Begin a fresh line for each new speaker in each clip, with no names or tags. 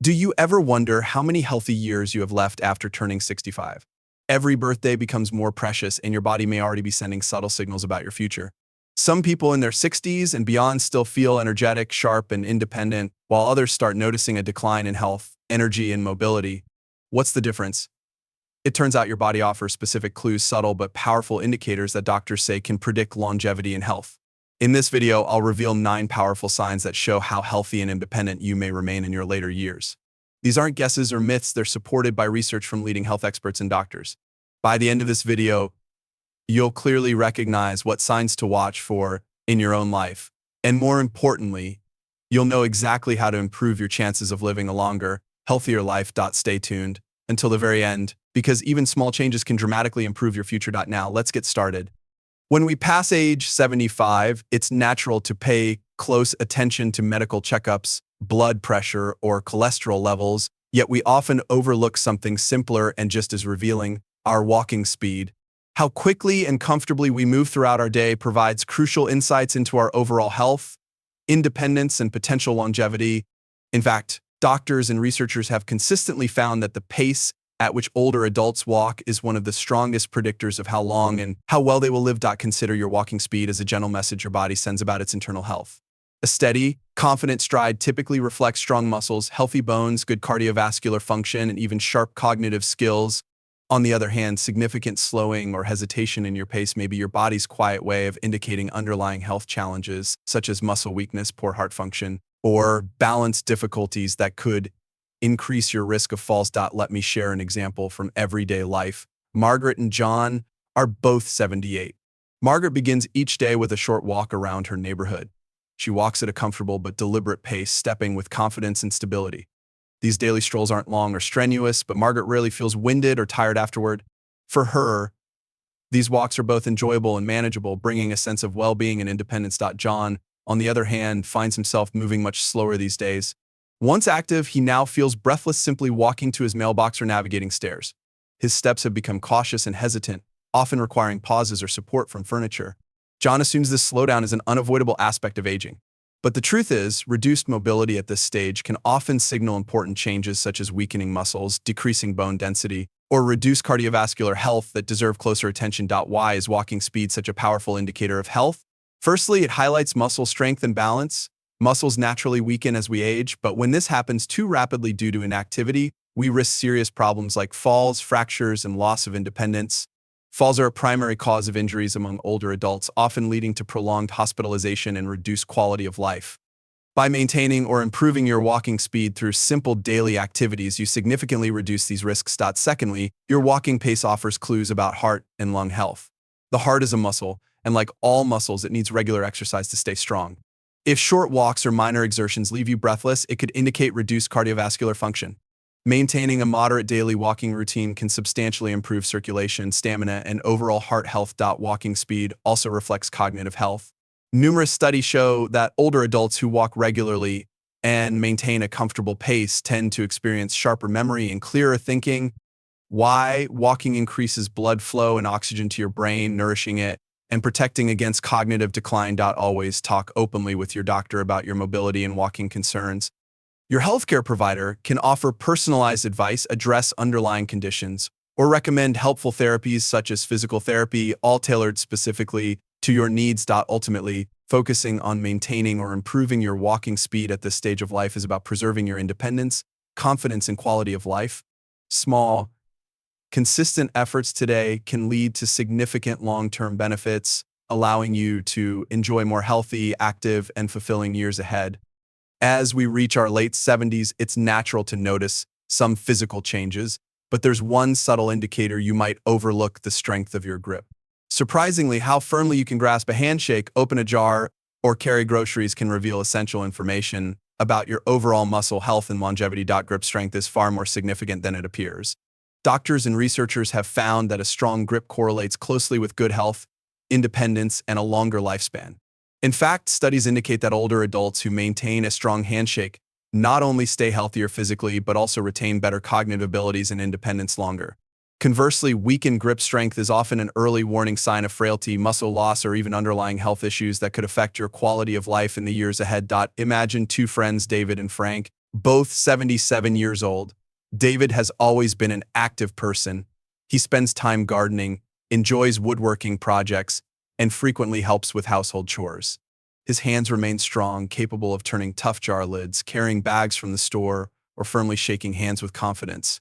Do you ever wonder how many healthy years you have left after turning 65? Every birthday becomes more precious, and your body may already be sending subtle signals about your future. Some people in their 60s and beyond still feel energetic, sharp, and independent, while others start noticing a decline in health, energy, and mobility. What's the difference? It turns out your body offers specific clues, subtle but powerful indicators that doctors say can predict longevity and health. In this video, I'll reveal 9 powerful signs that show how healthy and independent you may remain in your later years. These aren't guesses or myths, they're supported by research from leading health experts and doctors. By the end of this video, you'll clearly recognize what signs to watch for in your own life. And more importantly, you'll know exactly how to improve your chances of living a longer, healthier life. Stay tuned until the very end, because even small changes can dramatically improve your future. Now, let's get started. When we pass age 75, it's natural to pay close attention to medical checkups, blood pressure, or cholesterol levels, yet we often overlook something simpler and just as revealing: our walking speed. How quickly and comfortably we move throughout our day provides crucial insights into our overall health, independence, and potential longevity. In fact, doctors and researchers have consistently found that the pace at which older adults walk is one of the strongest predictors of how long and how well they will live. Consider your walking speed as a gentle message your body sends about its internal health. A steady, confident stride typically reflects strong muscles, healthy bones, good cardiovascular function, and even sharp cognitive skills. On the other hand, significant slowing or hesitation in your pace may be your body's quiet way of indicating underlying health challenges, such as muscle weakness, poor heart function, or balance difficulties that could increase your risk of falls. Let me share an example from everyday life. Margaret and John are both 78. Margaret begins each day with a short walk around her neighborhood. She walks at a comfortable but deliberate pace, stepping with confidence and stability. These daily strolls aren't long or strenuous, but Margaret rarely feels winded or tired afterward. For her, these walks are both enjoyable and manageable, bringing a sense of well-being and independence. John, on the other hand, finds himself moving much slower these days. Once active, he now feels breathless simply walking to his mailbox or navigating stairs. His steps have become cautious and hesitant, often requiring pauses or support from furniture. John assumes this slowdown is an unavoidable aspect of aging. But the truth is, reduced mobility at this stage can often signal important changes such as weakening muscles, decreasing bone density, or reduced cardiovascular health that deserve closer attention. Why is walking speed such a powerful indicator of health? Firstly, it highlights muscle strength and balance. Muscles naturally weaken as we age, but when this happens too rapidly due to inactivity, we risk serious problems like falls, fractures, and loss of independence. Falls are a primary cause of injuries among older adults, often leading to prolonged hospitalization and reduced quality of life. By maintaining or improving your walking speed through simple daily activities, you significantly reduce these risks. Secondly, your walking pace offers clues about heart and lung health. The heart is a muscle, and like all muscles, it needs regular exercise to stay strong. If short walks or minor exertions leave you breathless, it could indicate reduced cardiovascular function. Maintaining a moderate daily walking routine can substantially improve circulation, stamina, and overall heart health. Walking speed also reflects cognitive health. Numerous studies show that older adults who walk regularly and maintain a comfortable pace tend to experience sharper memory and clearer thinking. Why? Walking increases blood flow and oxygen to your brain, nourishing it and protecting against cognitive decline. Always talk openly with your doctor about your mobility and walking concerns. Your healthcare provider can offer personalized advice, address underlying conditions, or recommend helpful therapies such as physical therapy, all tailored specifically to your needs. Ultimately, focusing on maintaining or improving your walking speed at this stage of life is about preserving your independence, confidence, and quality of life. Small, consistent efforts today can lead to significant long-term benefits, allowing you to enjoy more healthy, active, and fulfilling years ahead. As we reach our late 70s, it's natural to notice some physical changes, but there's one subtle indicator you might overlook: the strength of your grip. Surprisingly, how firmly you can grasp a handshake, open a jar, or carry groceries can reveal essential information about your overall muscle health and longevity. Grip strength is far more significant than it appears. Doctors and researchers have found that a strong grip correlates closely with good health, independence, and a longer lifespan. In fact, studies indicate that older adults who maintain a strong handshake not only stay healthier physically, but also retain better cognitive abilities and independence longer. Conversely, weakened grip strength is often an early warning sign of frailty, muscle loss, or even underlying health issues that could affect your quality of life in the years ahead. Imagine two friends, David and Frank. Both 77 years old, David has always been an active person. He spends time gardening, enjoys woodworking projects, and frequently helps with household chores. His hands remain strong, capable of turning tough jar lids, carrying bags from the store, or firmly shaking hands with confidence.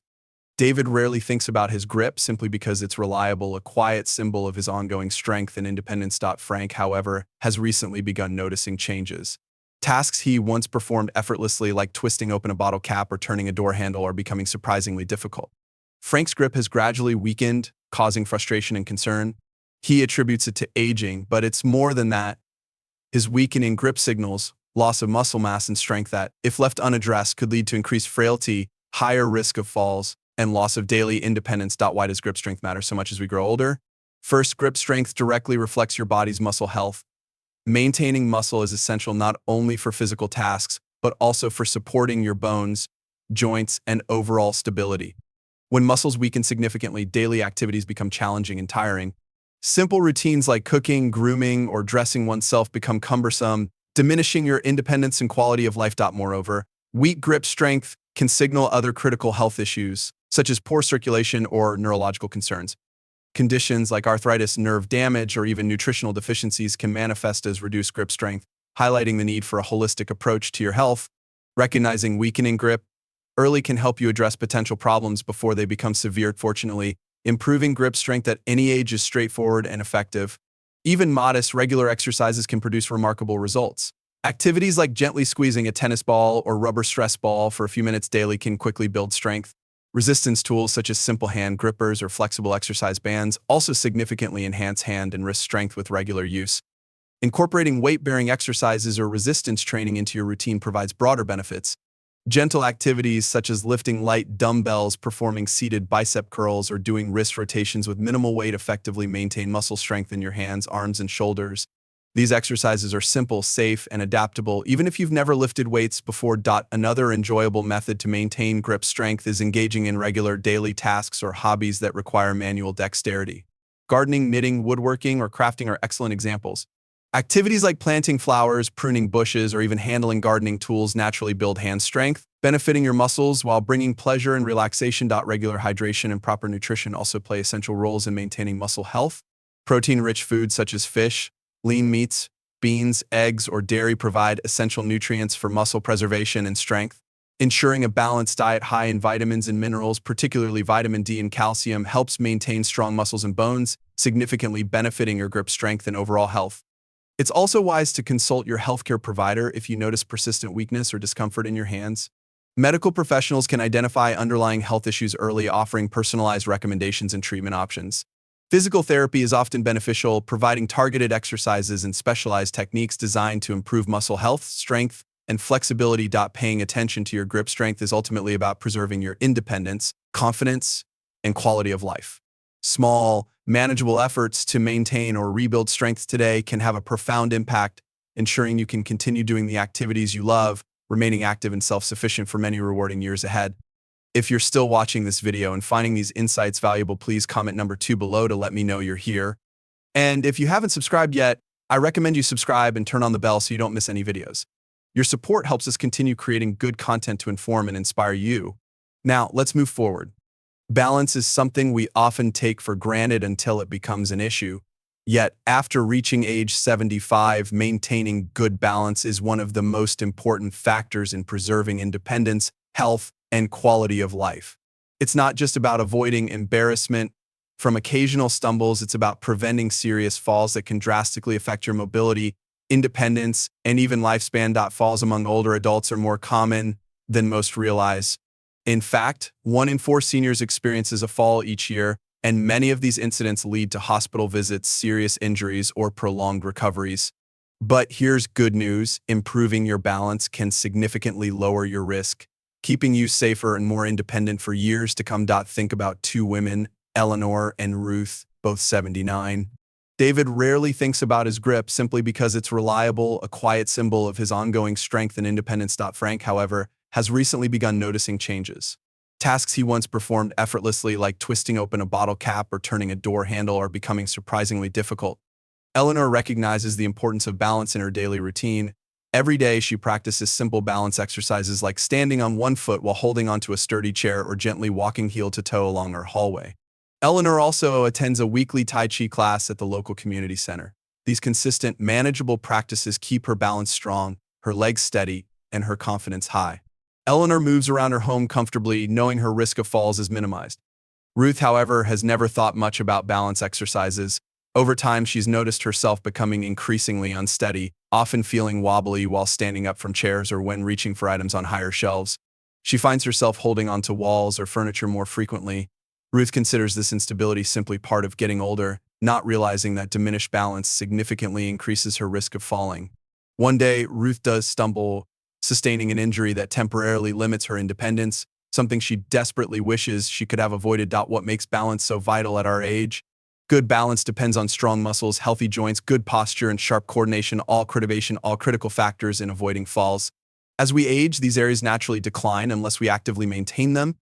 David rarely thinks about his grip simply because it's reliable, a quiet symbol of his ongoing strength and independence. Frank, however, has recently begun noticing changes. Tasks he once performed effortlessly, like twisting open a bottle cap or turning a door handle, are becoming surprisingly difficult. Frank's grip has gradually weakened, causing frustration and concern. He attributes it to aging, but it's more than that. His weakening grip signals loss of muscle mass and strength that, if left unaddressed, could lead to increased frailty, higher risk of falls, and loss of daily independence. Why does grip strength matter so much as we grow older? First, grip strength directly reflects your body's muscle health. Maintaining muscle is essential not only for physical tasks, but also for supporting your bones, joints, and overall stability. When muscles weaken significantly, daily activities become challenging and tiring. Simple routines like cooking, grooming, or dressing oneself become cumbersome, diminishing your independence and quality of life. Moreover, weak grip strength can signal other critical health issues, such as poor circulation or neurological concerns. Conditions like arthritis, nerve damage, or even nutritional deficiencies can manifest as reduced grip strength, highlighting the need for a holistic approach to your health. Recognizing weakening grip early can help you address potential problems before they become severe. Fortunately, improving grip strength at any age is straightforward and effective. Even modest, regular exercises can produce remarkable results. Activities like gently squeezing a tennis ball or rubber stress ball for a few minutes daily can quickly build strength. Resistance tools such as simple hand grippers or flexible exercise bands also significantly enhance hand and wrist strength with regular use. Incorporating weight-bearing exercises or resistance training into your routine provides broader benefits. Gentle activities such as lifting light dumbbells, performing seated bicep curls, or doing wrist rotations with minimal weight effectively maintain muscle strength in your hands, arms, and shoulders. These exercises are simple, safe, and adaptable, even if you've never lifted weights before. Another enjoyable method to maintain grip strength is engaging in regular daily tasks or hobbies that require manual dexterity. Gardening, knitting, woodworking, or crafting are excellent examples. Activities like planting flowers, pruning bushes, or even handling gardening tools naturally build hand strength, benefiting your muscles while bringing pleasure and relaxation. Regular hydration and proper nutrition also play essential roles in maintaining muscle health. Protein-rich foods such as fish, lean meats, beans, eggs, or dairy provide essential nutrients for muscle preservation and strength. Ensuring a balanced diet high in vitamins and minerals, particularly vitamin D and calcium, helps maintain strong muscles and bones, significantly benefiting your grip strength and overall health. It's also wise to consult your healthcare provider if you notice persistent weakness or discomfort in your hands. Medical professionals can identify underlying health issues early, offering personalized recommendations and treatment options. Physical therapy is often beneficial, providing targeted exercises and specialized techniques designed to improve muscle health, strength, and flexibility. Paying attention to your grip strength is ultimately about preserving your independence, confidence, and quality of life. Small, manageable efforts to maintain or rebuild strength today can have a profound impact, ensuring you can continue doing the activities you love, remaining active and self-sufficient for many rewarding years ahead. If you're still watching this video and finding these insights valuable, please comment number 2 below to let me know you're here. And if you haven't subscribed yet, I recommend you subscribe and turn on the bell so you don't miss any videos. Your support helps us continue creating good content to inform and inspire you. Now, let's move forward. Balance is something we often take for granted until it becomes an issue. Yet, after reaching age 75, maintaining good balance is one of the most important factors in preserving independence, health, and quality of life. It's not just about avoiding embarrassment from occasional stumbles, it's about preventing serious falls that can drastically affect your mobility, independence, and even lifespan. Falls among older adults are more common than most realize. In fact, 1 in 4 seniors experiences a fall each year, and many of these incidents lead to hospital visits, serious injuries, or prolonged recoveries. But here's good news: improving your balance can significantly lower your risk, keeping you safer and more independent for years to come. Think about 2 women, Eleanor and Ruth, both 79. David rarely thinks about his grip simply because it's reliable, a quiet symbol of his ongoing strength and independence. Frank, however, has recently begun noticing changes. Tasks he once performed effortlessly, like twisting open a bottle cap or turning a door handle, are becoming surprisingly difficult. Eleanor recognizes the importance of balance in her daily routine. Every day, she practices simple balance exercises like standing on one foot while holding onto a sturdy chair or gently walking heel to toe along her hallway. Eleanor also attends a weekly Tai Chi class at the local community center. These consistent, manageable practices keep her balance strong, her legs steady, and her confidence high. Eleanor moves around her home comfortably, knowing her risk of falls is minimized. Ruth, however, has never thought much about balance exercises. Over time, she's noticed herself becoming increasingly unsteady, often feeling wobbly while standing up from chairs or when reaching for items on higher shelves. She finds herself holding onto walls or furniture more frequently. Ruth considers this instability simply part of getting older, not realizing that diminished balance significantly increases her risk of falling. One day, Ruth does stumble, sustaining an injury that temporarily limits her independence, something she desperately wishes she could have avoided. What makes balance so vital at our age? Good balance depends on strong muscles, healthy joints, good posture, and sharp coordination, all critical factors in avoiding falls. As we age, these areas naturally decline unless we actively maintain them.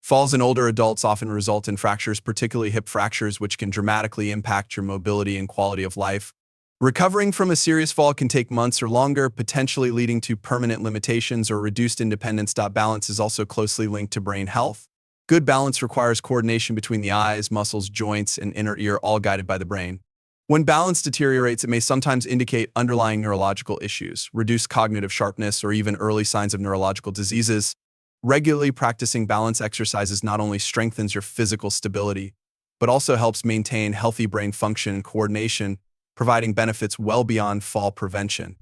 Falls in older adults often result in fractures, particularly hip fractures, which can dramatically impact your mobility and quality of life. Recovering from a serious fall can take months or longer, potentially leading to permanent limitations or reduced independence. Balance is also closely linked to brain health. Good balance requires coordination between the eyes, muscles, joints, and inner ear, all guided by the brain. When balance deteriorates, it may sometimes indicate underlying neurological issues, reduced cognitive sharpness, or even early signs of neurological diseases. Regularly practicing balance exercises not only strengthens your physical stability, but also helps maintain healthy brain function and coordination, providing benefits well beyond fall prevention.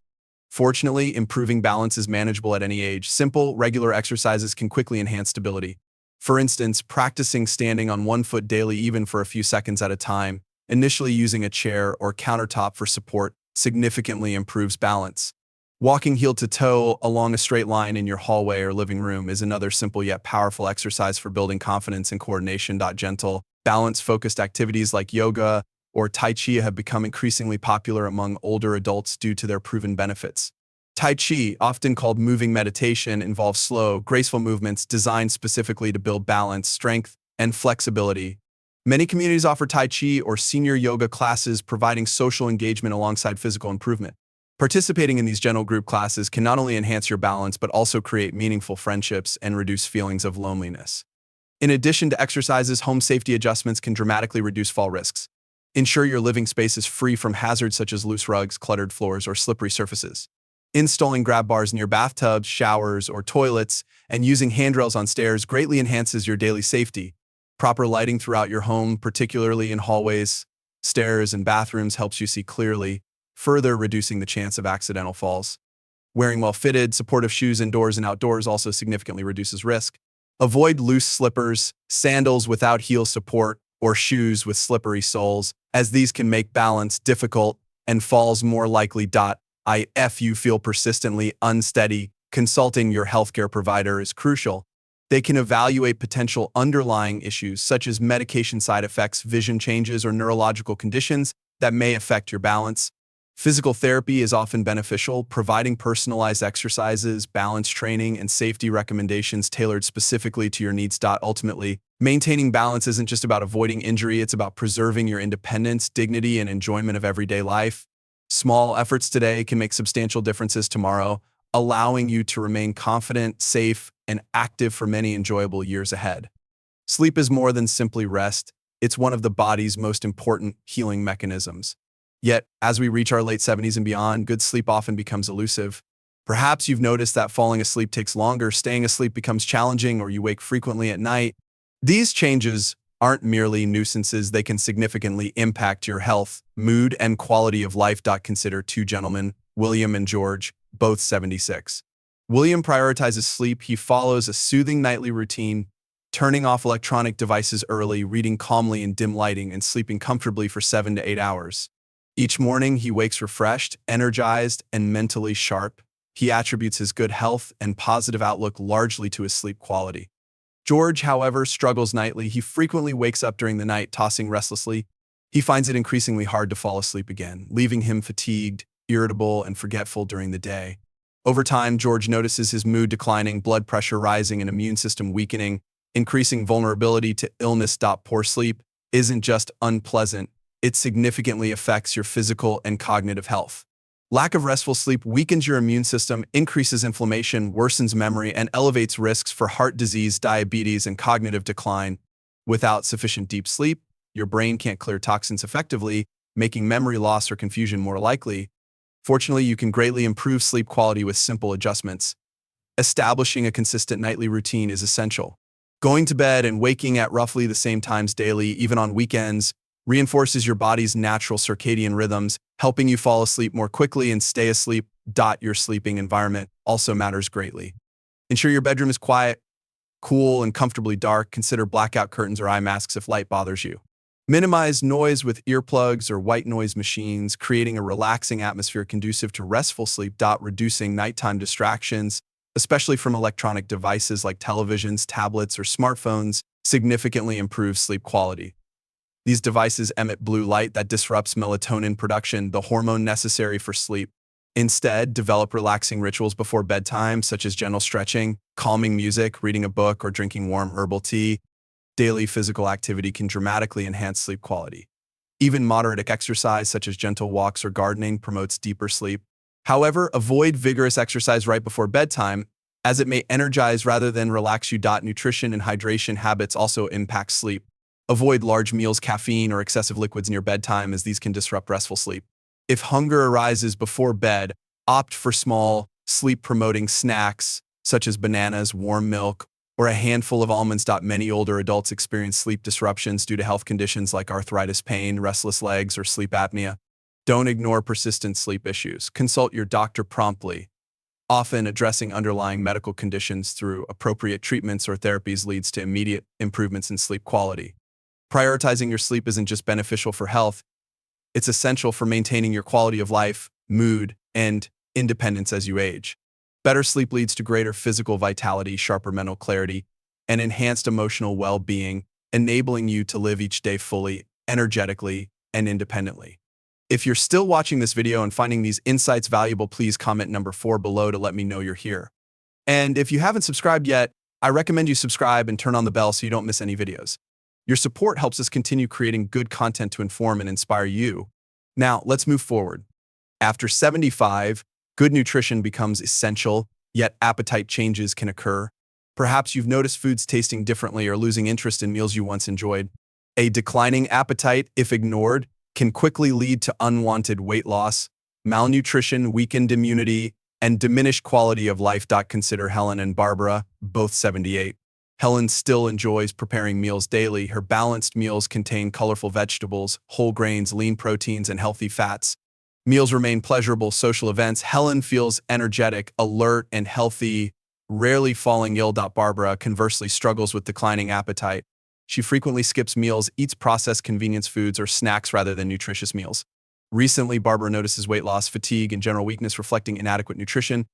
Fortunately, improving balance is manageable at any age. Simple, regular exercises can quickly enhance stability. For instance, practicing standing on one foot daily even for a few seconds at a time, initially using a chair or countertop for support, significantly improves balance. Walking heel to toe along a straight line in your hallway or living room is another simple yet powerful exercise for building confidence and coordination. Gentle, balance-focused activities like yoga or Tai Chi have become increasingly popular among older adults due to their proven benefits. Tai Chi, often called moving meditation, involves slow, graceful movements designed specifically to build balance, strength, and flexibility. Many communities offer Tai Chi or senior yoga classes, providing social engagement alongside physical improvement. Participating in these gentle group classes can not only enhance your balance but also create meaningful friendships and reduce feelings of loneliness. In addition to exercises, home safety adjustments can dramatically reduce fall risks. Ensure your living space is free from hazards such as loose rugs, cluttered floors, or slippery surfaces. Installing grab bars near bathtubs, showers, or toilets, and using handrails on stairs greatly enhances your daily safety. Proper lighting throughout your home, particularly in hallways, stairs, and bathrooms, helps you see clearly, further reducing the chance of accidental falls. Wearing well-fitted, supportive shoes indoors and outdoors also significantly reduces risk. Avoid loose slippers, sandals without heel support, or shoes with slippery soles, as these can make balance difficult and falls more likely. If you feel persistently unsteady, consulting your healthcare provider is crucial. They can evaluate potential underlying issues such as medication side effects, vision changes, or neurological conditions that may affect your balance. Physical therapy is often beneficial, providing personalized exercises, balance training, and safety recommendations tailored specifically to your needs. Ultimately, maintaining balance isn't just about avoiding injury, it's about preserving your independence, dignity, and enjoyment of everyday life. Small efforts today can make substantial differences tomorrow, allowing you to remain confident, safe, and active for many enjoyable years ahead. Sleep is more than simply rest. It's one of the body's most important healing mechanisms. Yet, as we reach our late 70s and beyond, good sleep often becomes elusive. Perhaps you've noticed that falling asleep takes longer, staying asleep becomes challenging, or you wake frequently at night. These changes aren't merely nuisances, they can significantly impact your health, mood, and quality of life. Consider two gentlemen, William and George, both 76. William prioritizes sleep. He follows a soothing nightly routine, turning off electronic devices early, reading calmly in dim lighting, and sleeping comfortably for 7 to 8 hours. Each morning, he wakes refreshed, energized, and mentally sharp. He attributes his good health and positive outlook largely to his sleep quality. George, however, struggles nightly. He frequently wakes up during the night, tossing restlessly. He finds it increasingly hard to fall asleep again, leaving him fatigued, irritable, and forgetful during the day. Over time, George notices his mood declining, blood pressure rising, and immune system weakening, increasing vulnerability to illness. Poor sleep isn't just unpleasant, it significantly affects your physical and cognitive health. Lack of restful sleep weakens your immune system, increases inflammation, worsens memory, and elevates risks for heart disease, diabetes, and cognitive decline. Without sufficient deep sleep, your brain can't clear toxins effectively, making memory loss or confusion more likely. Fortunately, you can greatly improve sleep quality with simple adjustments. Establishing a consistent nightly routine is essential. Going to bed and waking at roughly the same times daily, even on weekends, reinforces your body's natural circadian rhythms, helping you fall asleep more quickly and stay asleep. Your sleeping environment also matters greatly. Ensure your bedroom is quiet, cool, and comfortably dark. Consider blackout curtains or eye masks if light bothers you. Minimize noise with earplugs or white noise machines, creating a relaxing atmosphere conducive to restful sleep. Reducing nighttime distractions, especially from electronic devices like televisions, tablets, or smartphones, significantly improves sleep quality. These devices emit blue light that disrupts melatonin production, the hormone necessary for sleep. Instead, develop relaxing rituals before bedtime, such as gentle stretching, calming music, reading a book, or drinking warm herbal tea. Daily physical activity can dramatically enhance sleep quality. Even moderate exercise, such as gentle walks or gardening, promotes deeper sleep. However, avoid vigorous exercise right before bedtime, as it may energize rather than relax you. Nutrition and hydration habits also impact sleep. Avoid large meals, caffeine, or excessive liquids near bedtime, as these can disrupt restful sleep. If hunger arises before bed, opt for small, sleep-promoting snacks, such as bananas, warm milk, or a handful of almonds. Many older adults experience sleep disruptions due to health conditions like arthritis, pain, restless legs, or sleep apnea. Don't ignore persistent sleep issues. Consult your doctor promptly. Often, addressing underlying medical conditions through appropriate treatments or therapies leads to immediate improvements in sleep quality. Prioritizing your sleep isn't just beneficial for health, it's essential for maintaining your quality of life, mood, and independence as you age. Better sleep leads to greater physical vitality, sharper mental clarity, and enhanced emotional well-being, enabling you to live each day fully, energetically, and independently. If you're still watching this video and finding these insights valuable, please comment number 4 below to let me know you're here. And if you haven't subscribed yet, I recommend you subscribe and turn on the bell so you don't miss any videos. Your support helps us continue creating good content to inform and inspire you. Now, let's move forward. After 75, good nutrition becomes essential, yet appetite changes can occur. Perhaps you've noticed foods tasting differently or losing interest in meals you once enjoyed. A declining appetite, if ignored, can quickly lead to unwanted weight loss, malnutrition, weakened immunity, and diminished quality of life. Consider Helen and Barbara, both 78. Helen still enjoys preparing meals daily. Her balanced meals contain colorful vegetables, whole grains, lean proteins, and healthy fats. Meals remain pleasurable social events. Helen feels energetic, alert, and healthy, rarely falling ill. Barbara, conversely, struggles with declining appetite. She frequently skips meals, eats processed convenience foods or snacks rather than nutritious meals. Recently, Barbara notices weight loss, fatigue, and general weakness, reflecting inadequate nutrition.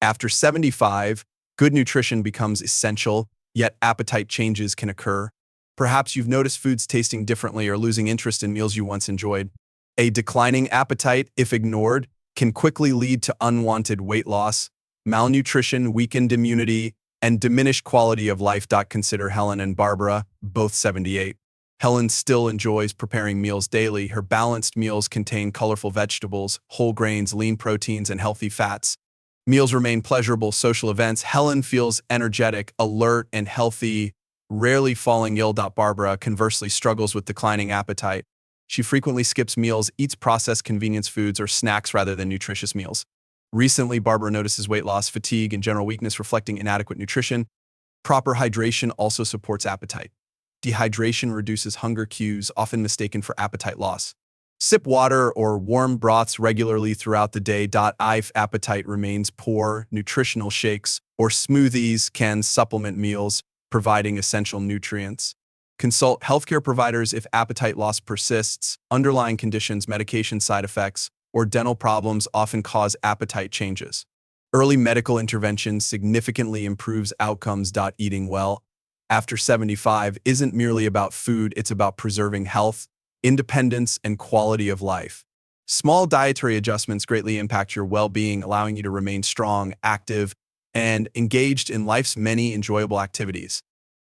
After 75, good nutrition becomes essential, yet appetite changes can occur. Perhaps you've noticed foods tasting differently or losing interest in meals you once enjoyed. A declining appetite, if ignored, can quickly lead to unwanted weight loss, malnutrition, weakened immunity, and diminished quality of life. Consider Helen and Barbara, both 78. Helen still enjoys preparing meals daily. Her balanced meals contain colorful vegetables, whole grains, lean proteins, and healthy fats. Meals remain pleasurable social events. Helen feels energetic, alert, and healthy, rarely falling ill. Barbara, conversely, struggles with declining appetite. She frequently skips meals, eats processed convenience foods or snacks rather than nutritious meals. Recently, Barbara notices weight loss, fatigue, and general weakness, reflecting inadequate nutrition. Proper hydration also supports appetite. Dehydration reduces hunger cues, often mistaken for appetite loss. Sip water or warm broths regularly throughout the day. If appetite remains poor, nutritional shakes or smoothies can supplement meals, providing essential nutrients. Consult healthcare providers if appetite loss persists. Underlying conditions, medication side effects, or dental problems often cause appetite changes. Early medical intervention significantly improves outcomes. Eating well after 75 isn't merely about food, it's about preserving health, independence, and quality of life. Small dietary adjustments greatly impact your well-being, allowing you to remain strong, active, and engaged in life's many enjoyable activities.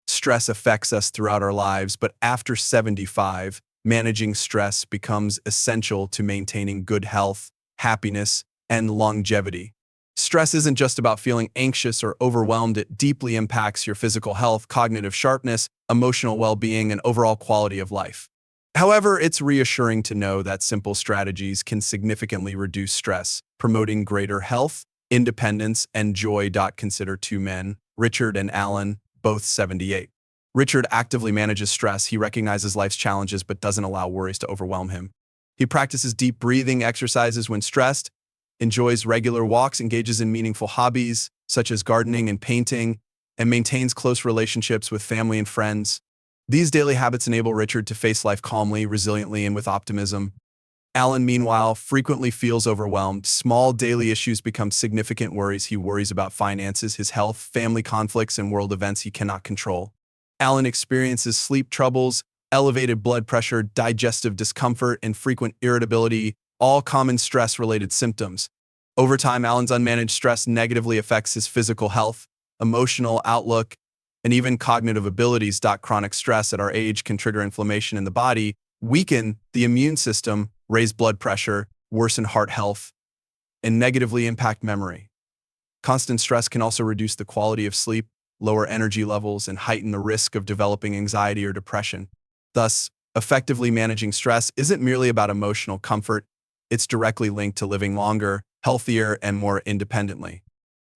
Stress affects us throughout our lives, but after 75, managing stress becomes essential to maintaining good health, happiness, and longevity. Stress isn't just about feeling anxious or overwhelmed, it deeply impacts your physical health, cognitive sharpness, emotional well-being, and overall quality of life. However, it's reassuring to know that simple strategies can significantly reduce stress, promoting greater health, independence, and joy. Consider two men, Richard and Alan, both 78. Richard actively manages stress. He recognizes life's challenges but doesn't allow worries to overwhelm him. He practices deep breathing exercises when stressed, enjoys regular walks, engages in meaningful hobbies such as gardening and painting, and maintains close relationships with family and friends. These daily habits enable Richard to face life calmly, resiliently, and with optimism. Alan, meanwhile, frequently feels overwhelmed. Small daily issues become significant worries. He worries about finances, his health, family conflicts, and world events he cannot control. Alan experiences sleep troubles, elevated blood pressure, digestive discomfort, and frequent irritability, all common stress-related symptoms. Over time, Alan's unmanaged stress negatively affects his physical health, emotional outlook, and even cognitive abilities. Chronic stress at our age can trigger inflammation in the body, weaken the immune system, raise blood pressure, worsen heart health, and negatively impact memory. Constant stress can also reduce the quality of sleep, lower energy levels, and heighten the risk of developing anxiety or depression. Thus, effectively managing stress isn't merely about emotional comfort, it's directly linked to living longer, healthier, and more independently.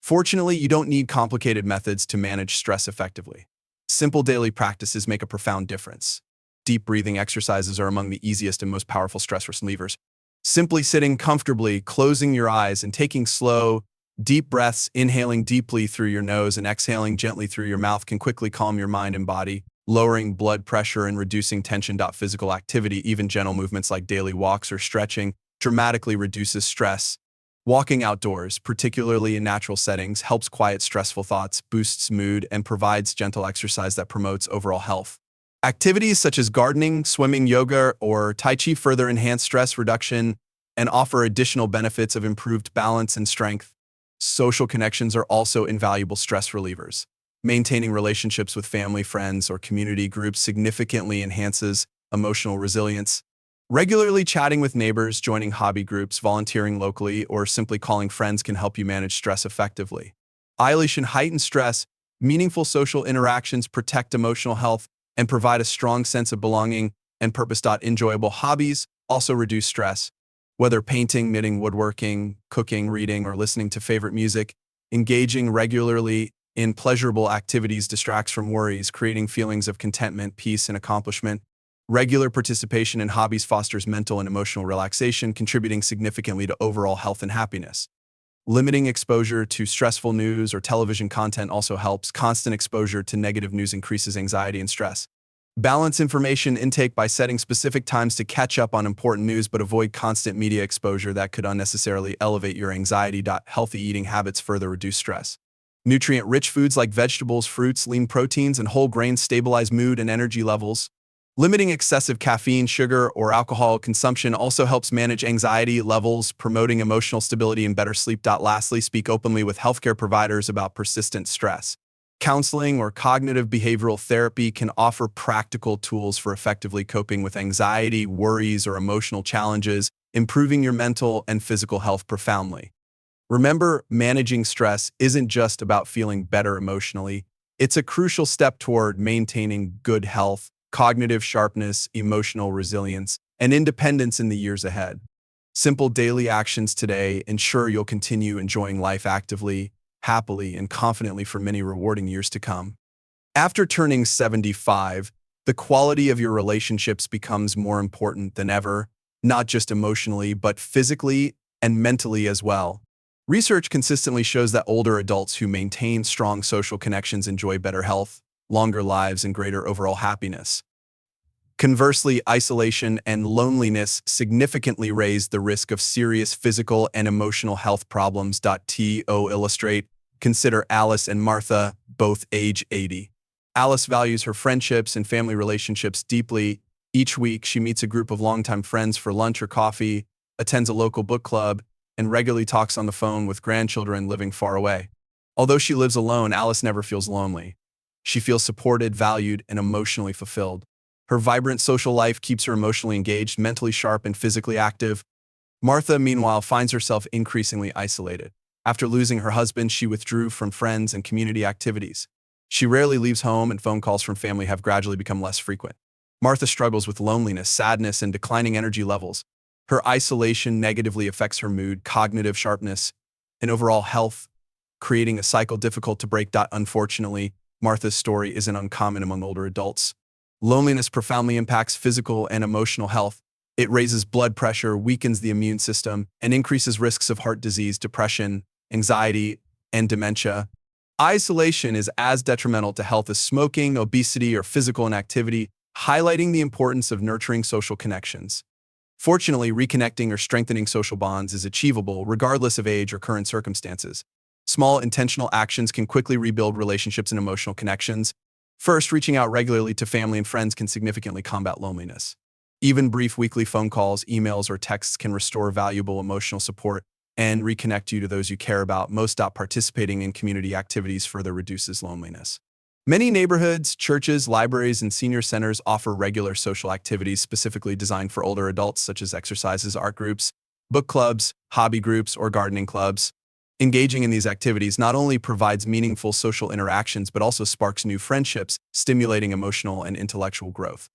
Fortunately, you don't need complicated methods to manage stress effectively. Simple daily practices make a profound difference. Deep breathing exercises are among the easiest and most powerful stress relievers. Simply sitting comfortably, closing your eyes, and taking slow, deep breaths, inhaling deeply through your nose and exhaling gently through your mouth can quickly calm your mind and body, lowering blood pressure and reducing tension. Physical activity, even gentle movements like daily walks or stretching, dramatically reduces stress. Walking outdoors, particularly in natural settings, helps quiet stressful thoughts, boosts mood, and provides gentle exercise that promotes overall health. Activities such as gardening, swimming, yoga, or Tai Chi further enhance stress reduction and offer additional benefits of improved balance and strength. Social connections are also invaluable stress relievers. Maintaining relationships with family, friends, or community groups significantly enhances emotional resilience. Regularly chatting with neighbors, joining hobby groups, volunteering locally, or simply calling friends can help you manage stress effectively. Isolation heightens stress. Meaningful social interactions protect emotional health and provide a strong sense of belonging and purpose. Enjoyable hobbies also reduce stress. Whether painting, knitting, woodworking, cooking, reading, or listening to favorite music, engaging regularly in pleasurable activities distracts from worries, creating feelings of contentment, peace, and accomplishment. Regular participation in hobbies fosters mental and emotional relaxation, contributing significantly to overall health and happiness. Limiting exposure to stressful news or television content also helps. Constant exposure to negative news increases anxiety and stress. Balance information intake by setting specific times to catch up on important news, but avoid constant media exposure that could unnecessarily elevate your anxiety. Healthy eating habits further reduce stress. Nutrient-rich foods like vegetables, fruits, lean proteins, and whole grains stabilize mood and energy levels. Limiting excessive caffeine, sugar, or alcohol consumption also helps manage anxiety levels, promoting emotional stability and better sleep. Lastly, speak openly with healthcare providers about persistent stress. Counseling or cognitive behavioral therapy can offer practical tools for effectively coping with anxiety, worries, or emotional challenges, improving your mental and physical health profoundly. Remember, managing stress isn't just about feeling better emotionally. It's a crucial step toward maintaining good health, cognitive sharpness, emotional resilience, and independence in the years ahead. Simple daily actions today ensure you'll continue enjoying life actively, happily, and confidently for many rewarding years to come. After turning 75, the quality of your relationships becomes more important than ever, not just emotionally, but physically and mentally as well. Research consistently shows that older adults who maintain strong social connections enjoy better health, longer lives, and greater overall happiness. Conversely, isolation and loneliness significantly raise the risk of serious physical and emotional health problems. To illustrate, consider Alice and Martha, both age 80. Alice values her friendships and family relationships deeply. Each week, she meets a group of longtime friends for lunch or coffee, attends a local book club, and regularly talks on the phone with grandchildren living far away. Although she lives alone, Alice never feels lonely. She feels supported, valued, and emotionally fulfilled. Her vibrant social life keeps her emotionally engaged, mentally sharp, and physically active. Martha, meanwhile, finds herself increasingly isolated. After losing her husband, she withdrew from friends and community activities. She rarely leaves home, and phone calls from family have gradually become less frequent. Martha struggles with loneliness, sadness, and declining energy levels. Her isolation negatively affects her mood, cognitive sharpness, and overall health, creating a cycle difficult to break. Unfortunately, Martha's story isn't uncommon among older adults. Loneliness profoundly impacts physical and emotional health. It raises blood pressure, weakens the immune system, and increases risks of heart disease, depression, anxiety, and dementia. Isolation is as detrimental to health as smoking, obesity, or physical inactivity, highlighting the importance of nurturing social connections. Fortunately, reconnecting or strengthening social bonds is achievable regardless of age or current circumstances. Small, intentional actions can quickly rebuild relationships and emotional connections. First, reaching out regularly to family and friends can significantly combat loneliness. Even brief weekly phone calls, emails, or texts can restore valuable emotional support and reconnect you to those you care about. Participating in community activities further reduces loneliness. Many neighborhoods, churches, libraries, and senior centers offer regular social activities specifically designed for older adults, such as exercises, art groups, book clubs, hobby groups, or gardening clubs. Engaging in these activities not only provides meaningful social interactions, but also sparks new friendships, stimulating emotional and intellectual growth.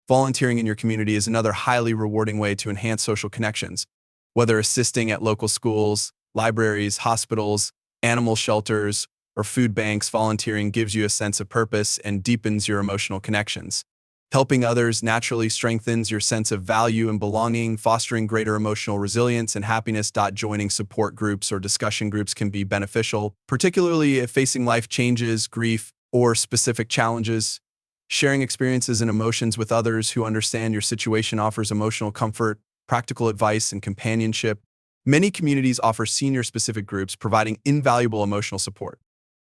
Volunteering in your community is another highly rewarding way to enhance social connections. Whether assisting at local schools, libraries, hospitals, animal shelters, or food banks, volunteering gives you a sense of purpose and deepens your emotional connections. Helping others naturally strengthens your sense of value and belonging, fostering greater emotional resilience and happiness. Joining support groups or discussion groups can be beneficial, particularly if facing life changes, grief, or specific challenges. Sharing experiences and emotions with others who understand your situation offers emotional comfort, practical advice, and companionship. Many communities offer senior-specific groups providing invaluable emotional support.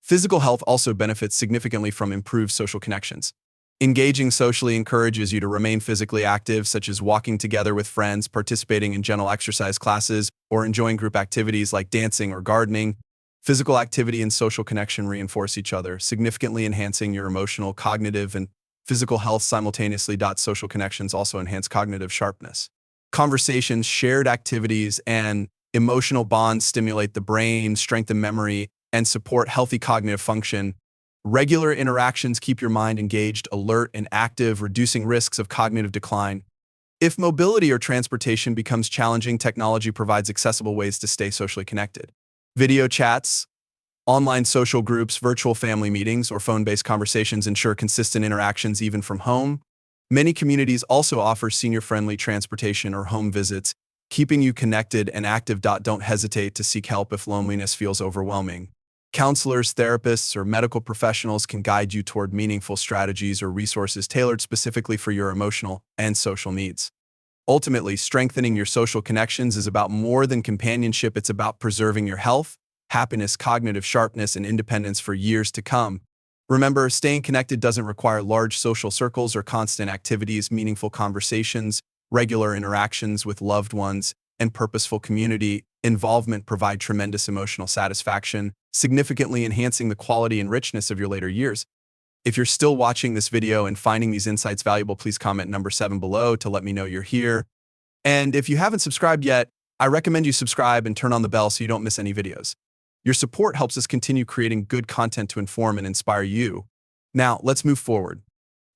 Physical health also benefits significantly from improved social connections. Engaging socially encourages you to remain physically active, such as walking together with friends, participating in gentle exercise classes, or enjoying group activities like dancing or gardening. Physical activity and social connection reinforce each other, significantly enhancing your emotional, cognitive, and physical health simultaneously. Social connections also enhance cognitive sharpness. Conversations, shared activities, and emotional bonds stimulate the brain, strengthen memory, and support healthy cognitive function. Regular interactions keep your mind engaged, alert, and active, reducing risks of cognitive decline. If mobility or transportation becomes challenging, technology provides accessible ways to stay socially connected. Video chats, online social groups, virtual family meetings, or phone-based conversations ensure consistent interactions even from home. Many communities also offer senior-friendly transportation or home visits, keeping you connected and active. Don't hesitate to seek help if loneliness feels overwhelming. Counselors, therapists, or medical professionals can guide you toward meaningful strategies or resources tailored specifically for your emotional and social needs. Ultimately, strengthening your social connections is about more than companionship. It's about preserving your health, happiness, cognitive sharpness, and independence for years to come. Remember, staying connected doesn't require large social circles or constant activities. Meaningful conversations, regular interactions with loved ones, and purposeful community involvement provide tremendous emotional satisfaction, significantly enhancing the quality and richness of your later years. If you're still watching this video and finding these insights valuable, please comment number 7 below to let me know you're here. And if you haven't subscribed yet, I recommend you subscribe and turn on the bell so you don't miss any videos. Your support helps us continue creating good content to inform and inspire you. Now, let's move forward.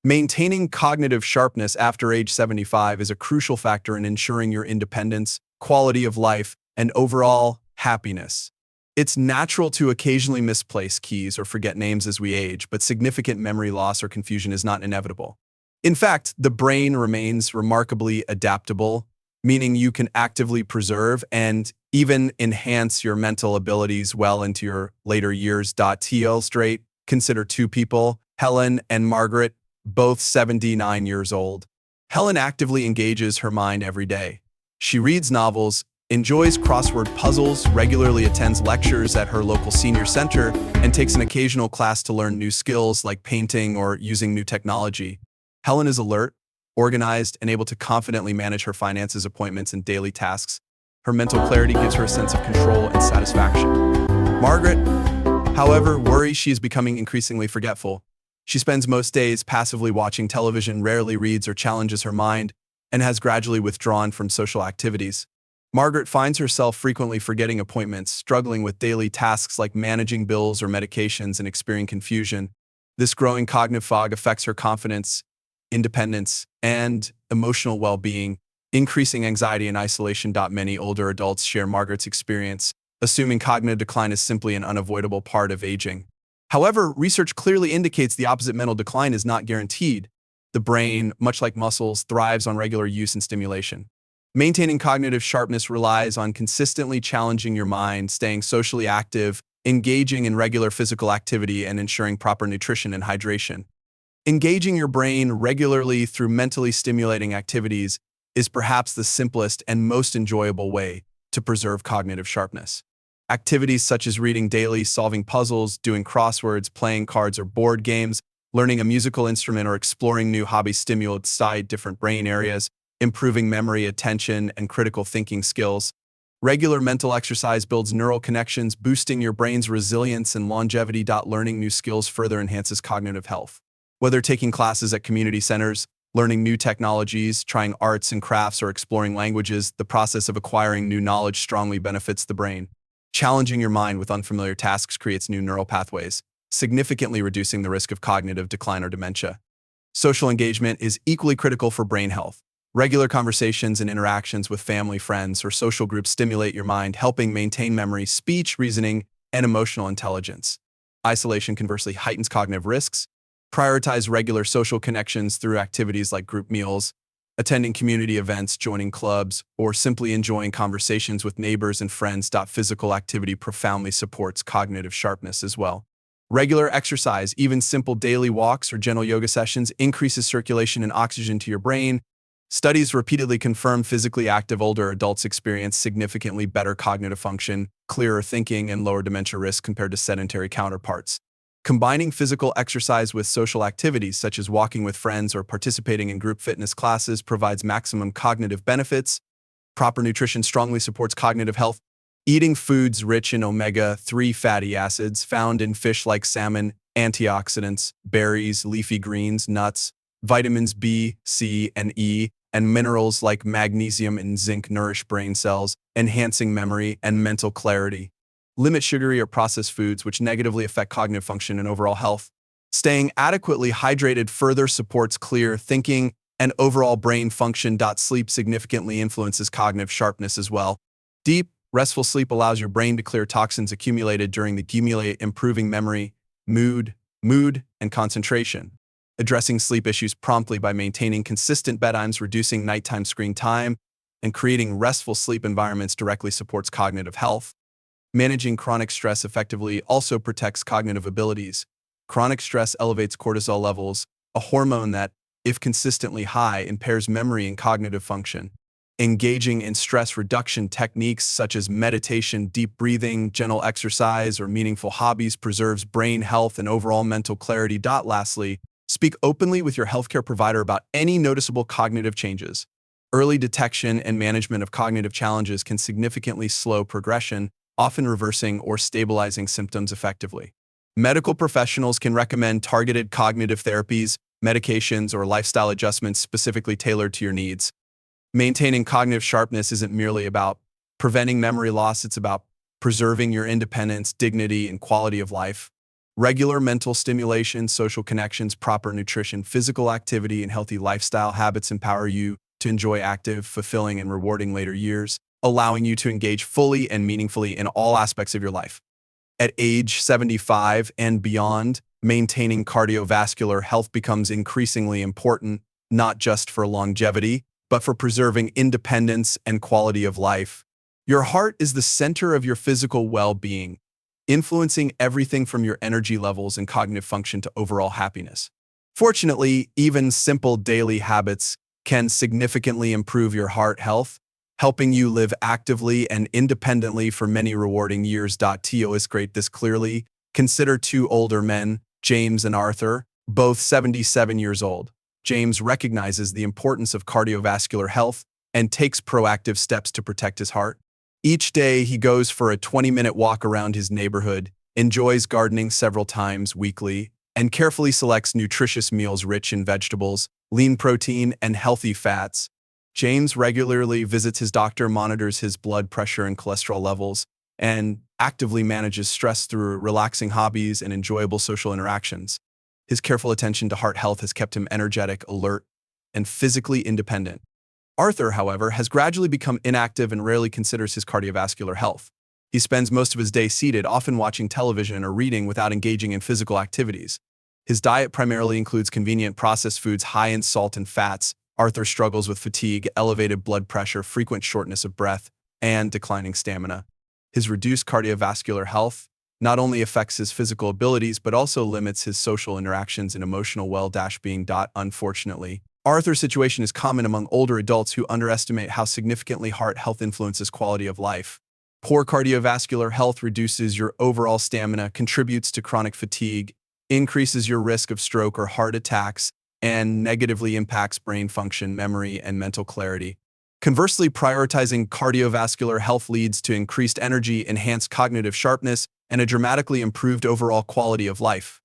Maintaining cognitive sharpness after age 75 is a crucial factor in ensuring your independence, quality of life, and overall happiness. It's natural to occasionally misplace keys or forget names as we age, but significant memory loss or confusion is not inevitable. In fact, the brain remains remarkably adaptable, meaning you can actively preserve and even enhance your mental abilities well into your later years. To illustrate, consider two people, Helen and Margaret, both 79 years old. Helen actively engages her mind every day. She reads novels, enjoys crossword puzzles, regularly attends lectures at her local senior center, and takes an occasional class to learn new skills like painting or using new technology. Helen is alert, organized, and able to confidently manage her finances, appointments, and daily tasks. Her mental clarity gives her a sense of control and satisfaction. Margaret, however, worries she is becoming increasingly forgetful. She spends most days passively watching television, rarely reads or challenges her mind, and has gradually withdrawn from social activities. Margaret finds herself frequently forgetting appointments, struggling with daily tasks like managing bills or medications, and experiencing confusion. This growing cognitive fog affects her confidence, independence, and emotional well-being, increasing anxiety and isolation. Many older adults share Margaret's experience, assuming cognitive decline is simply an unavoidable part of aging. However, research clearly indicates the opposite. Mental decline is not guaranteed. The brain, much like muscles, thrives on regular use and stimulation. Maintaining cognitive sharpness relies on consistently challenging your mind, staying socially active, engaging in regular physical activity, and ensuring proper nutrition and hydration. Engaging your brain regularly through mentally stimulating activities is perhaps the simplest and most enjoyable way to preserve cognitive sharpness. Activities such as reading daily, solving puzzles, doing crosswords, playing cards or board games, learning a musical instrument, or exploring new hobbies stimulate different brain areas, improving memory, attention, and critical thinking skills. Regular mental exercise builds neural connections, boosting your brain's resilience and longevity. Learning new skills further enhances cognitive health. Whether taking classes at community centers, learning new technologies, trying arts and crafts, or exploring languages, the process of acquiring new knowledge strongly benefits the brain. Challenging your mind with unfamiliar tasks creates new neural pathways, significantly reducing the risk of cognitive decline or dementia. Social engagement is equally critical for brain health. Regular conversations and interactions with family, friends, or social groups stimulate your mind, helping maintain memory, speech, reasoning, and emotional intelligence. Isolation conversely heightens cognitive risks. Prioritize regular social connections through activities like group meals, attending community events, joining clubs, or simply enjoying conversations with neighbors and friends. Physical activity profoundly supports cognitive sharpness as well. Regular exercise, even simple daily walks or gentle yoga sessions, increases circulation and oxygen to your brain. Studies repeatedly confirm physically active older adults experience significantly better cognitive function, clearer thinking, and lower dementia risk compared to sedentary counterparts. Combining physical exercise with social activities such as walking with friends or participating in group fitness classes provides maximum cognitive benefits. Proper nutrition strongly supports cognitive health. Eating foods rich in omega-3 fatty acids found in fish like salmon, antioxidants, berries, leafy greens, nuts, vitamins B, C, and E, and minerals like magnesium and zinc nourish brain cells, enhancing memory and mental clarity. Limit sugary or processed foods, which negatively affect cognitive function and overall health. Staying adequately hydrated further supports clear thinking and overall brain function. Sleep significantly influences cognitive sharpness as well. Deep, restful sleep allows your brain to clear toxins accumulated during the day, improving memory, mood, and concentration. Addressing sleep issues promptly by maintaining consistent bedtimes, reducing nighttime screen time, and creating restful sleep environments directly supports cognitive health. Managing chronic stress effectively also protects cognitive abilities. Chronic stress elevates cortisol levels, a hormone that, if consistently high, impairs memory and cognitive function. Engaging in stress reduction techniques such as meditation, deep breathing, gentle exercise, or meaningful hobbies preserves brain health and overall mental clarity. Lastly, speak openly with your healthcare provider about any noticeable cognitive changes. Early detection and management of cognitive challenges can significantly slow progression, often reversing or stabilizing symptoms effectively. Medical professionals can recommend targeted cognitive therapies, medications, or lifestyle adjustments specifically tailored to your needs. Maintaining cognitive sharpness isn't merely about preventing memory loss, it's about preserving your independence, dignity, and quality of life. Regular mental stimulation, social connections, proper nutrition, physical activity, and healthy lifestyle habits empower you to enjoy active, fulfilling, and rewarding later years, allowing you to engage fully and meaningfully in all aspects of your life. At age 75 and beyond, maintaining cardiovascular health becomes increasingly important, not just for longevity, but for preserving independence and quality of life. Your heart is the center of your physical well-being, influencing everything from your energy levels and cognitive function to overall happiness. Fortunately, even simple daily habits can significantly improve your heart health, helping you live actively and independently for many rewarding years. To illustrate this clearly, consider two older men, James and Arthur, both 77 years old. James recognizes the importance of cardiovascular health and takes proactive steps to protect his heart. Each day, he goes for a 20-minute walk around his neighborhood, enjoys gardening several times weekly, and carefully selects nutritious meals rich in vegetables, lean protein, and healthy fats. James regularly visits his doctor, monitors his blood pressure and cholesterol levels, and actively manages stress through relaxing hobbies and enjoyable social interactions. His careful attention to heart health has kept him energetic, alert, and physically independent. Arthur, however, has gradually become inactive and rarely considers his cardiovascular health. He spends most of his day seated, often watching television or reading without engaging in physical activities. His diet primarily includes convenient processed foods high in salt and fats. Arthur struggles with fatigue, elevated blood pressure, frequent shortness of breath, and declining stamina. His reduced cardiovascular health not only affects his physical abilities but also limits his social interactions and emotional well-being. Unfortunately, Arthur's situation is common among older adults who underestimate how significantly heart health influences quality of life. Poor cardiovascular health reduces your overall stamina, contributes to chronic fatigue, increases your risk of stroke or heart attacks, and negatively impacts brain function, memory, and mental clarity. Conversely, prioritizing cardiovascular health leads to increased energy, enhanced cognitive sharpness, and a dramatically improved overall quality of life.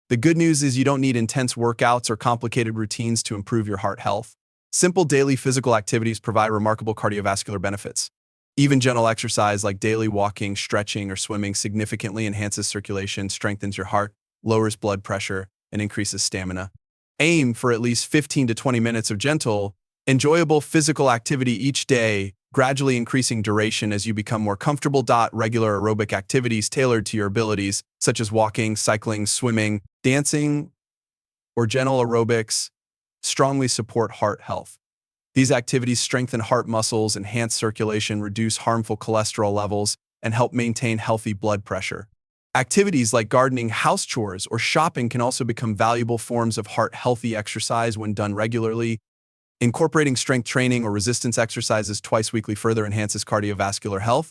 The good news is you don't need intense workouts or complicated routines to improve your heart health. Simple daily physical activities provide remarkable cardiovascular benefits. Even gentle exercise like daily walking, stretching, or swimming significantly enhances circulation, strengthens your heart, lowers blood pressure, and increases stamina. Aim for at least 15 to 20 minutes of gentle, enjoyable physical activity each day, gradually increasing duration as you become more comfortable. Regular aerobic activities tailored to your abilities, such as walking, cycling, swimming, dancing, or gentle aerobics, strongly support heart health. These activities strengthen heart muscles, enhance circulation, reduce harmful cholesterol levels, and help maintain healthy blood pressure. Activities like gardening, house chores, or shopping can also become valuable forms of heart-healthy exercise when done regularly. Incorporating strength training or resistance exercises twice weekly further enhances cardiovascular health.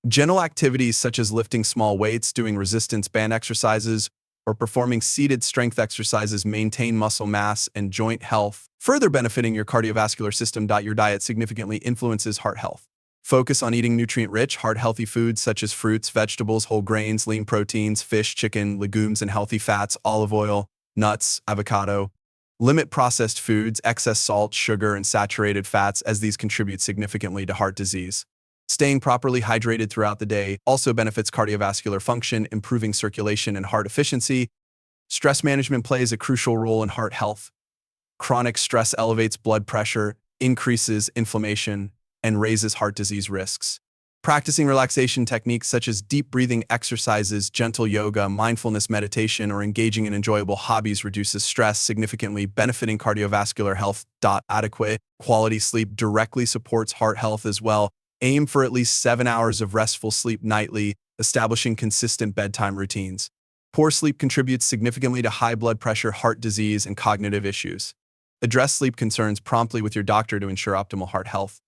Gentle activities such as lifting small weights, doing resistance band exercises, or performing seated strength exercises maintain muscle mass and joint health, further benefiting your cardiovascular system. Your diet significantly influences heart health. Focus on eating nutrient-rich, heart-healthy foods such as fruits, vegetables, whole grains, lean proteins, fish, chicken, legumes, and healthy fats, olive oil, nuts, avocado. Limit processed foods, excess salt, sugar, and saturated fats, as these contribute significantly to heart disease. Staying properly hydrated throughout the day also benefits cardiovascular function, improving circulation and heart efficiency. Stress management plays a crucial role in heart health. Chronic stress elevates blood pressure, increases inflammation, and raises heart disease risks. Practicing relaxation techniques such as deep breathing exercises, gentle yoga, mindfulness meditation, or engaging in enjoyable hobbies reduces stress, significantly benefiting cardiovascular health. Adequate quality sleep directly supports heart health as well. Aim for at least 7 hours of restful sleep nightly, establishing consistent bedtime routines. Poor sleep contributes significantly to high blood pressure, heart disease, and cognitive issues. Address sleep concerns promptly with your doctor to ensure optimal heart health.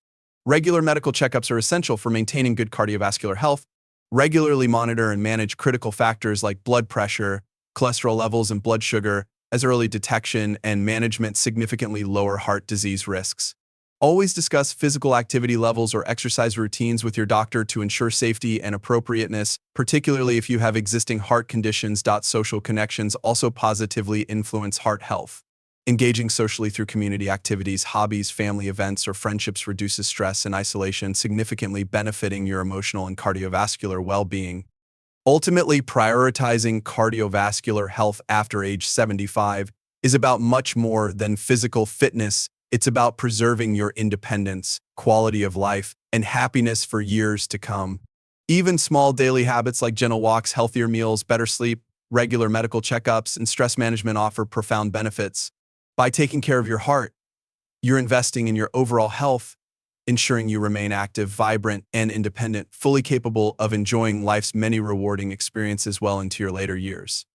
Regular medical checkups are essential for maintaining good cardiovascular health. Regularly monitor and manage critical factors like blood pressure, cholesterol levels, and blood sugar, as early detection and management significantly lower heart disease risks. Always discuss physical activity levels or exercise routines with your doctor to ensure safety and appropriateness, particularly if you have existing heart conditions. Social connections also positively influence heart health. Engaging socially through community activities, hobbies, family events, or friendships reduces stress and isolation, significantly benefiting your emotional and cardiovascular well-being. Ultimately, prioritizing cardiovascular health after age 75 is about much more than physical fitness. It's about preserving your independence, quality of life, and happiness for years to come. Even small daily habits like gentle walks, healthier meals, better sleep, regular medical checkups, and stress management offer profound benefits. By taking care of your heart, you're investing in your overall health, ensuring you remain active, vibrant, and independent, fully capable of enjoying life's many rewarding experiences well into your later years.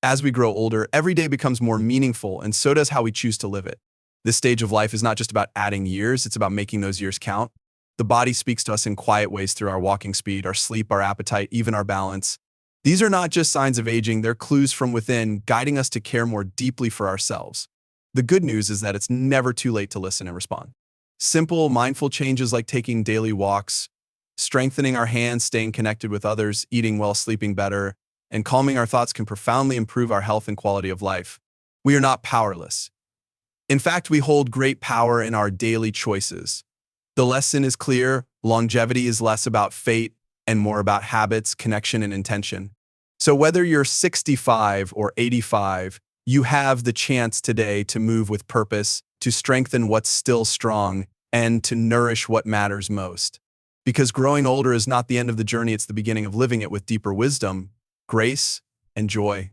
As we grow older, every day becomes more meaningful, and so does how we choose to live it. This stage of life is not just about adding years, it's about making those years count. The body speaks to us in quiet ways through our walking speed, our sleep, our appetite, even our balance. These are not just signs of aging, they're clues from within, guiding us to care more deeply for ourselves. The good news is that it's never too late to listen and respond. Simple, mindful changes like taking daily walks, strengthening our hands, staying connected with others, eating well, sleeping better, and calming our thoughts can profoundly improve our health and quality of life. We are not powerless. In fact, we hold great power in our daily choices. The lesson is clear: longevity is less about fate and more about habits, connection, and intention. So whether you're 65 or 85, you have the chance today to move with purpose, to strengthen what's still strong, and to nourish what matters most. Because growing older is not the end of the journey, it's the beginning of living it with deeper wisdom, grace, and joy.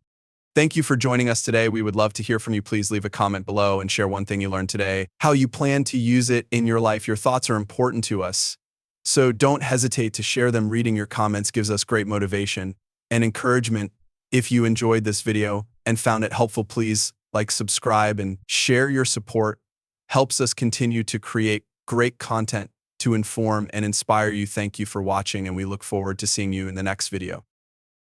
Thank you for joining us today. We would love to hear from you. Please leave a comment below and share one thing you learned today, how you plan to use it in your life. Your thoughts are important to us, so don't hesitate to share them. Reading your comments gives us great motivation and encouragement. If you enjoyed this video and found it helpful, please like, subscribe, and share. Your support helps us continue to create great content to inform and inspire you. Thank you for watching, and we look forward to seeing you in the next video.